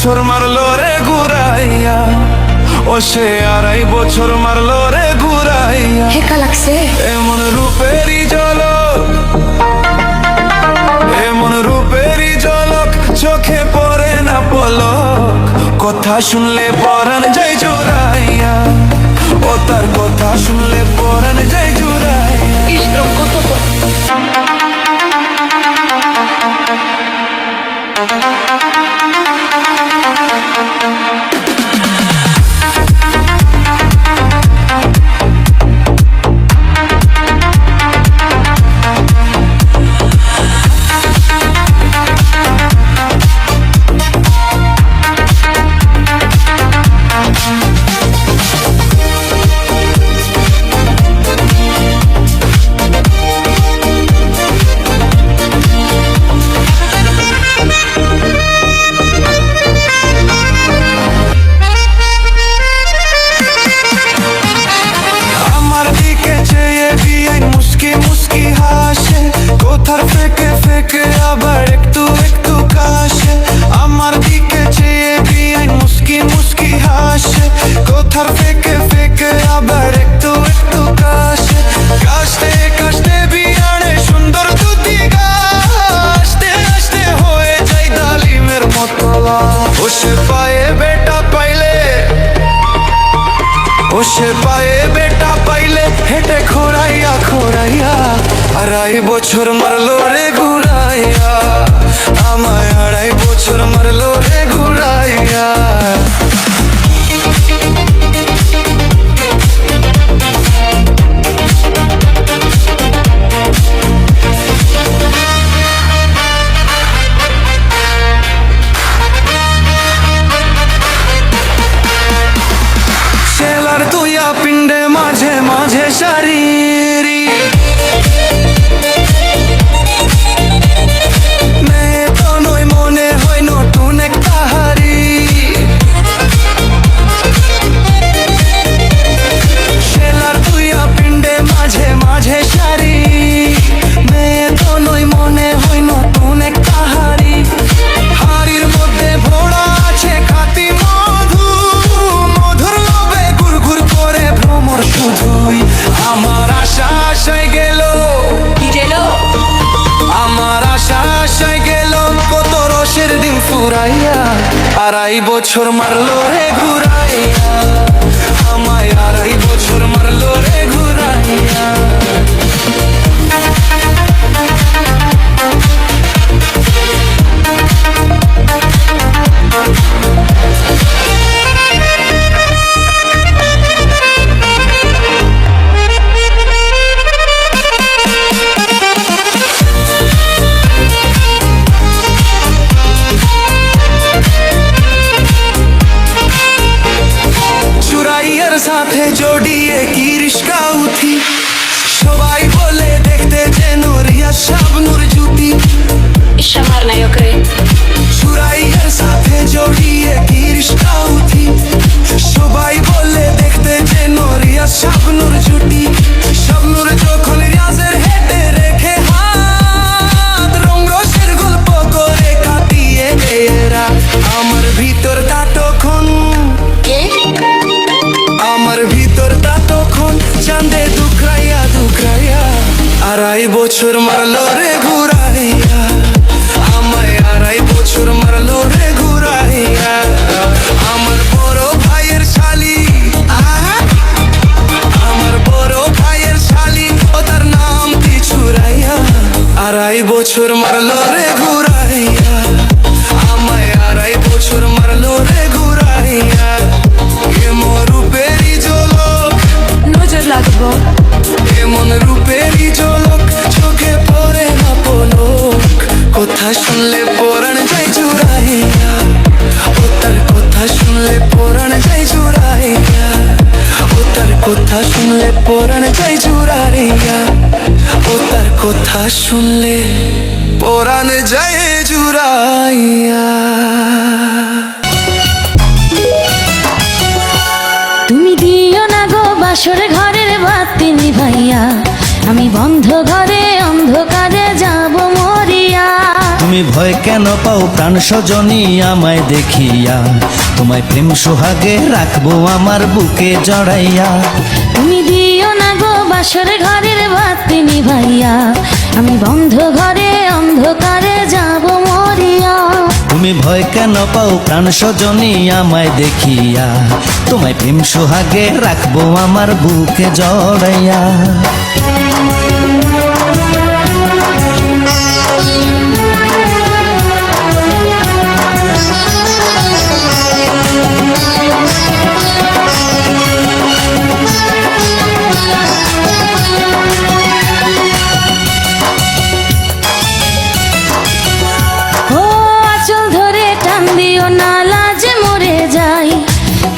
বছর মারলো রে ঘুরাইয়া, ও সে 2.5 বছর মারলো রে ঘুরাইয়া। হেকা লাগছে এমন রূপেরই ঝলক, এমন রূপেরই ঝলক, চোখে পড়ে না পলক। কথা শুনলে পরাণ যায় জুড়াইয়া, ও তার কথা শুনলে পরাণ যায় জুড়াইয়া। ইসরম কত আবার একটু একটু কাশে, আমার দিকে চেয়ে বিয়াই মুস্কি মুস্কি হাসে। কোথার ফেকে ফেকে আবার একটু একটু কাশে, কাশতে কাশতে বিয়ানে সুন্দর দুটি গাছতে আসতে হয়ে যায় ডালিমের মতো। ও সে পায়ে বেটা পাইলে, ও সে পায়ে বেটা পাইলে হেঁটে খোরাইয়া খোরাইয়া। 2.5 বছর মারলো রে ঘুরাইয়া, আমায় 2.5 বছর মারলো রে ঘুরাইয়া। শেলার তুইয়া পিণ্ডে মাঝে মাঝে শারীরি, মেয়ে তো নই মনে হয় নতুন এক তাহারি। শেলার তুইয়া পিণ্ডে মাঝে মাঝে শাড়ি, মেয়ে তো নই মনে হয় নতুন এক তাহারি। হাড়ির মধ্যে ভোড়া আছে খাঁটি মধু, মধুর লোভে ঘুর ঘুর করে ভ্রমর শুধুই। আমার আশা আশায় গেল, আমার আশা আশায় গেল কত রসের দিন ফুরাইয়া। 2.5 বছর মারলো রে ঘুরাইয়া, আমায় 2.5 বছর মারলো রে ঘুরাইয়া। চুরাইয়ের সাথে জড়িয়ে কি রিস্কা উঠি, সবাই বলে দেখতে যেন রিয়া শাবনুর জুটি। ইশামার নায়ক রে চুরাইয়ের সাথে জড়িয়ে কি রিস্কা উঠি, সবাই বলে দেখতে যেন রিয়া শাবনুর জুটি। শাবনুর যখন রিয়াজের হেঁটে রেখে হাত, রং রসের গল্প করে কাটিয়ে এরা। আমার ভিতরটা তখন, আমার ভিতরটা তখন চাঁদে দুখরাইয়া দুখরাইয়া। 2.5 বছর মারলো রে ঘুরাইয়া, আমায় 2.5 বছর মারলো রে ঘুরাইয়া। আমার বড় ভাইয়ের শালি, আমার বড় ভাইয়ের শালি, ও তার নাম কি ছুরাইয়া। 2.5 বছর মারলো রে ঘুরাইয়া, আমায় 2.5 বছর মারলো রে ঘুরাইয়া। এমন রূপেরই ঝলক, নজর লাগবো এমন রূপেরই ঝলক, চোখে পড়ে না পলক। কথা শুনলে পরাণ যায় জুড়াইয়া, ও তার কথা শুনলে পরাণ যায় জুড়াইয়া, ও তার কথা শুনলে পরাণ যায় জুড়াইয়া, ও তার কথা শুনলে পরাণ যায় জুড়াইয়া। তুমি দিও না গো বাসর ঘরের বাতি নিভাইয়া, আমি বন্ধ ঘরে অন্ধকারে যাব মরিয়া। তুমি ভয় কেন পাও প্রাণ সজনী আমায় দেখিয়া, তোমায় প্রেম সোহাগে রাখবো আমার বুকে জড়াইয়া। তুমি দিও না গো বাসর ঘরের বাতি নিভাইয়া, আমি বন্ধ ঘরে অন্ধকারে যাব মরিয়া। তুমি ভয় কেন পাও প্রাণ সজনী আমায় দেখিয়া, তোমায় প্রেম সোহাগে রাখবো আমার বুকে জড়াইয়া।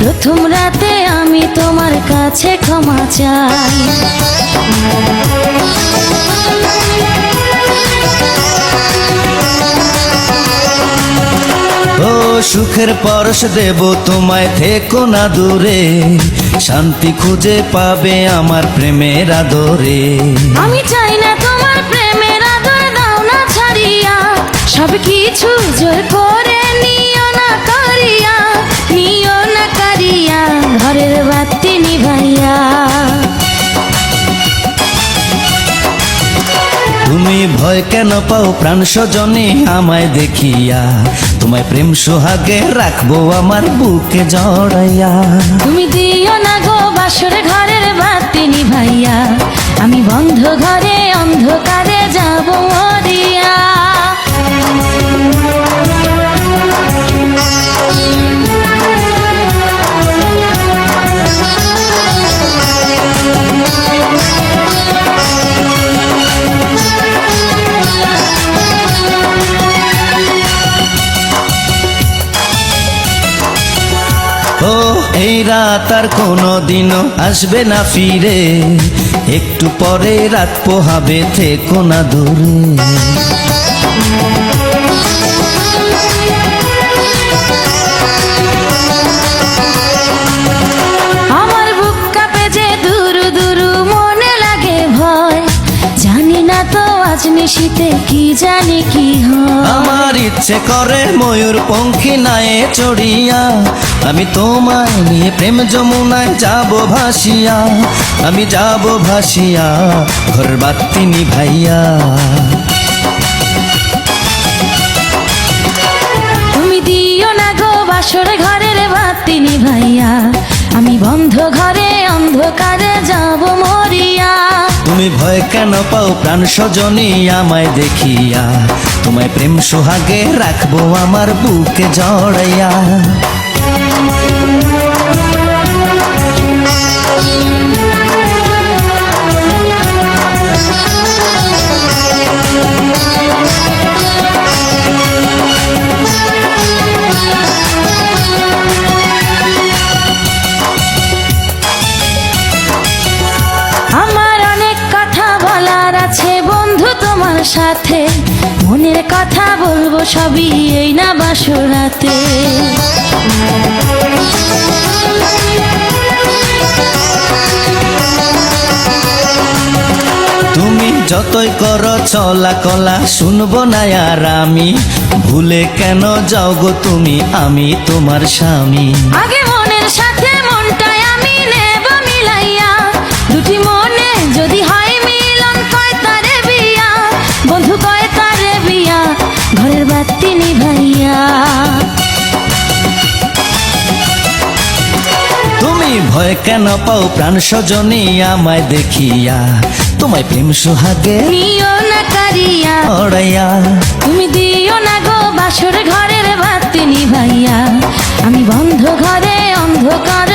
প্রথম রাতে আমি তোমার কাছে ক্ষমা চাই। ও সুখের পরশ দেব তোমায়, থেকো না দূরে, শান্তি খুঁজে পাবে আমার প্রেমের আদরে। আমি চাই না তোমার প্রেমের আদর, দাও না ছাড়িয়া, সব কিছু জোর করে নিও না করিয়া, নিও না করিয়া ঘরের বাতি নিভাইয়া। তুমি ভয় কেন পাও প্রাণ সজনী আমায় দেখিয়া, তোমায় প্রেম সোহাগে রাখবো আমার বুকে জড়াইয়া। তুমি দিও না গো বাসর ঘরের বাতি নিভাইয়া, আমি বন্ধ ঘরে অন্ধকারে যাব মরিয়া। ও এই রাত আর কোনো দিনও আসবে না ফিরে, একটু পরে রাত পোহাবে, থেকো না দূরে। আমার বুক কাঁপে যে দুরু দুরু, মনে লাগে ভয়, জানি না তো আজ নিশীতে কি জানি কি হয়। আমার ইচ্ছে করে ময়ূর পঙ্খী নায়ে চড়িয়া, আমি তোমায় নিয়ে প্রেম যমুনায় যাব ভাসিয়া, আমি যাব ভাসিয়া ঘর বাতি নিভাইয়া। তুমি দিও না গো বাসর ঘরের বাতি নিভাইয়া, আমি বন্ধ ঘরে অন্ধকারে যাব মরিয়া। তুমি ভয় কেন পাও প্রাণ সজনী আমায় দেখিয়া, তোমায় প্রেম সোহাগে রাখবো আমার বুকে জড়াইয়া। আমার অনেক কথা বলার আছে বন্ধু তোমার সাথে, মনের কথা বলবো সবই এই না বাসরাতে। তুমি যতই করো চলা কলা, শুনবো না আর আমি, ভুলে কেন যাও গো তুমি, আমি তোমার স্বামী। আগে মনের সাথে মনটাই আমি নেব মিলাইয়া, দুটি মনে যদি হয় মিলন, কয় তারে বিয়া বন্ধু, কয় তারে বিয়া ঘরের বাতি নিভাইয়া। তুমি ভয় কেন পাও প্রাণ সজনী আমায় দেখিয়া, তোমায় প্রেম সোহাগে নিও না কারিয়া, জড়াইয়া। তুমি দিও না গো বাসর ঘরের বাতি নিভাইয়া, আমি বন্ধ ঘরে অন্ধকার